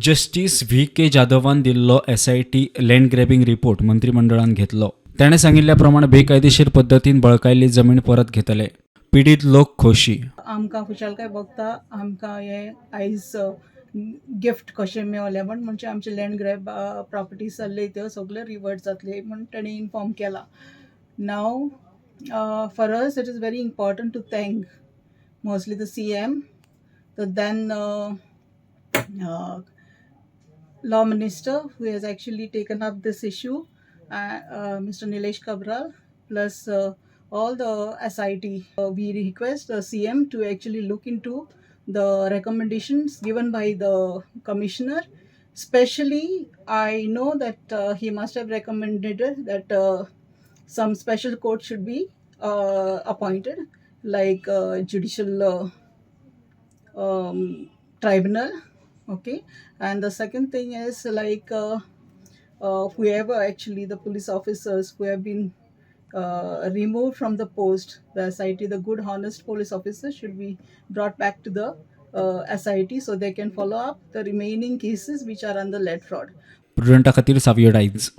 Justice V K जाधवान दिल्लो SIT land grabbing report मंत्रिमंडळान घेतलो. ताणें सांगिल्ल्या प्रमाण बेकायदेशीर पद्दतीन बळकायल्ली जमीन परत घेतले. पीडित लोक खोशी. आमकां खुशालकाय भोगता आमकां हे आयज गिफ्ट कशें मेळलें म्हणजे आमचे लँड ग्रॅब प्रॉपर्टीज जाल्ले त्यो सगळे रिवर्ट जातले म्हण ताणें इन्फॉर्म केला. Now for us it is very important to thank mostly the CM, the then law minister who has actually taken up this issue, Mr. Nilesh Kabral, plus all the SIT. We request the CM to actually look into the recommendations given by the commissioner. Especially, I know that he must have recommended that some special court should be appointed, like judicial tribunal. Okay, and the second thing is like whoever actually the police officers who have been removed from the post, the SIT, the good honest police officers should be brought back to the SIT so they can follow up the remaining cases which are under lead fraud. प्रुडंटा खातीर सावयो times.